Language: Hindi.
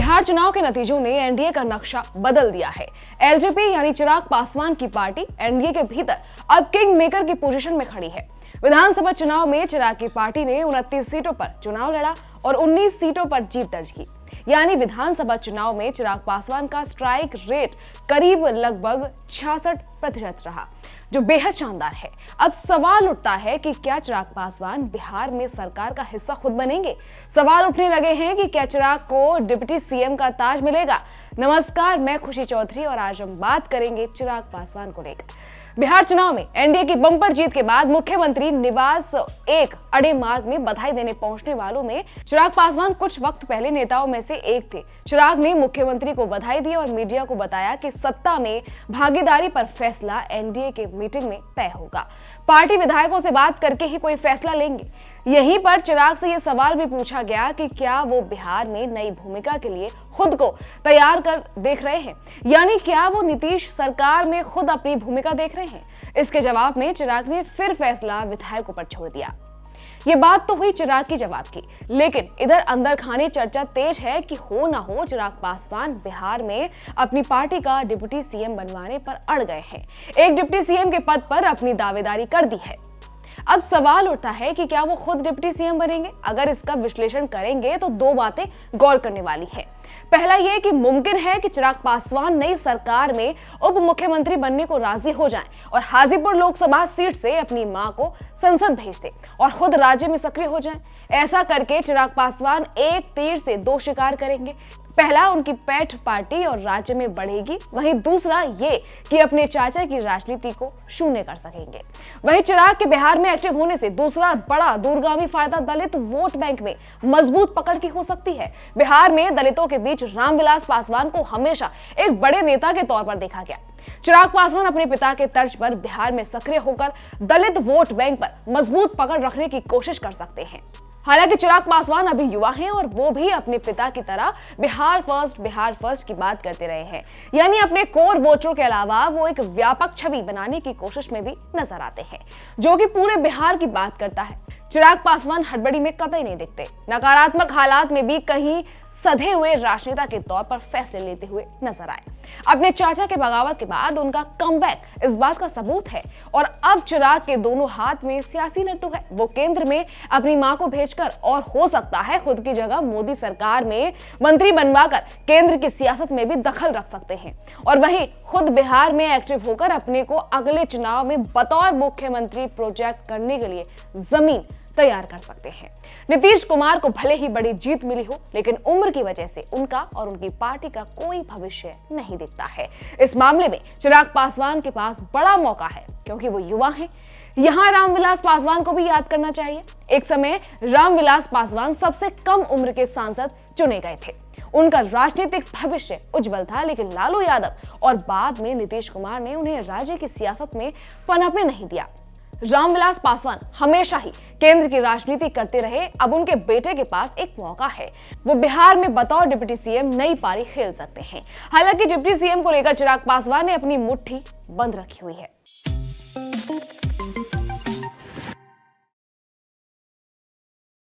बिहार चुनाव के नतीजों ने एनडीए का नक्शा बदल दिया है। एलजेपी यानी चिराग पासवान की पार्टी एनडीए के भीतर अब किंग मेकर की पोजीशन में खड़ी है। विधानसभा चुनाव में चिराग की पार्टी ने 29 सीटों पर चुनाव लड़ा और 19 सीटों पर जीत दर्ज की। यानी विधानसभा चुनाव में चिराग पासवान का स्ट्राइक रेट करीब लगभग 66% रहा, जो बेहद शानदार है। अब सवाल उठता है कि क्या चिराग पासवान बिहार में सरकार का हिस्सा खुद बनेंगे? सवाल उठने लगे हैं कि क्या चिराग को डिप्टी सीएम का ताज मिलेगा? नमस्कार, मैं खुशी चौधरी और आज हम बात करेंगे चिराग पासवान को लेकर। बिहार चुनाव में एनडीए की बम्पर जीत के बाद मुख्यमंत्री निवास एक अड़े मार्ग में बधाई देने पहुंचने वालों में चिराग पासवान कुछ वक्त पहले नेताओं में से एक थे। चिराग ने मुख्यमंत्री को बधाई दी और मीडिया को बताया कि सत्ता में भागीदारी पर फैसला एनडीए के मीटिंग में तय होगा। पार्टी विधायकों से बात करके ही कोई फैसला लेंगे। यहीं पर चिराग से यह सवाल भी पूछा गया कि क्या वो बिहार में नई भूमिका के लिए खुद को तैयार कर देख रहे हैं, यानी क्या वो नीतीश सरकार में खुद अपनी भूमिका देख रहे हैं? इसके जवाब में चिराग ने फिर फैसला विधायकों पर छोड़ दिया। ये बात तो हुई चिराग की जवाब की, लेकिन इधर अंदर खाने चर्चा तेज है कि हो ना हो चिराग पासवान बिहार में अपनी पार्टी का डिप्टी सीएम बनवाने पर अड़ गए हैं। एक डिप्टी सीएम के पद पर अपनी दावेदारी कर दी है। अब सवाल उठता है कि क्या वो खुद डिप्टी सीएम बनेंगे? अगर इसका विश्लेषण करेंगे तो दो बातें गौर करने वाली है। पहला यह कि मुमकिन है कि चिराग पासवान नई सरकार में उप मुख्यमंत्री बनने को राजी हो जाएं और हाजीपुर लोकसभा सीट से अपनी मां को संसद भेज दें और खुद राज्य में सक्रिय हो जाएं। ऐसा करके चिराग पासवान एक तीर से दो शिकार करेंगे। पहला, उनकी पैठ पार्टी और राज्य में बढ़ेगी, वहीं दूसरा ये कि अपने चाचा की राजनीति को शून्य कर सकेंगे। वहीं चिराग के बिहार में एक्टिव होने से दूसरा बड़ा दूरगामी फायदा दलित वोट बैंक में मजबूत पकड़ की हो सकती है। बिहार में दलितों के बीच रामविलास पासवान को हमेशा एक बड़े नेता के तौर पर देखा गया। चिराग पासवान अपने पिता के तर्ज पर बिहार में सक्रिय होकर दलित वोट बैंक पर मजबूत पकड़ रखने की कोशिश कर सकते हैं। हालांकि चिराग पासवान अभी युवा हैं और वो भी अपने पिता की तरह बिहार फर्स्ट की बात करते रहे हैं, यानी अपने कोर वोटरों के अलावा वो एक व्यापक छवि बनाने की कोशिश में भी नजर आते हैं, जो कि पूरे बिहार की बात करता है। चिराग पासवान हड़बड़ी में कतई नहीं दिखते। नकारात्मक हालात में भी कहीं सधे हुए राजनेता के तौर पर फैसले लेते हुए नजर आए। अपने चाचा के बगावत के बाद उनका कमबैक इस बात का सबूत है और अब चिराग के दोनों हाथ में सियासी लट्टू है। वो केंद्र में अपनी मां को भेजकर और हो सकता है खुद की जगह मोदी सरकार में मंत्री बनवाकर केंद्र की सियासत में भी दखल रख सकते हैं और वहीं खुद बिहार में एक्टिव होकर अपने को अगले चुनाव में बतौर मुख्यमंत्री प्रोजेक्ट करने के लिए जमीन तैयार कर सकते हैं। नीतीश कुमार को भले ही बड़ी जीत मिली हो, लेकिन उम्र की वजह से उनका और उनकी पार्टी का कोई भविष्य नहीं दिखता है। इस मामले में चिराग पासवान के पास बड़ा मौका है क्योंकि वो युवा हैं। यहाँ रामविलास पासवान को भी याद करना चाहिए। एक समय रामविलास पासवान सबसे कम उम्र के सांसद चुने गए थे। उनका राजनीतिक भविष्य उज्जवल था, लेकिन लालू यादव और बाद में नीतीश कुमार ने उन्हें राज्य की सियासत में पनपने नहीं दिया। रामविलास पासवान हमेशा ही केंद्र की राजनीति करते रहे। अब उनके बेटे के पास एक मौका है, वो बिहार में बतौर डिप्टी सीएम नई पारी खेल सकते हैं। हालांकि डिप्टी सीएम को लेकर चिराग पासवान ने अपनी मुट्ठी बंद रखी हुई है।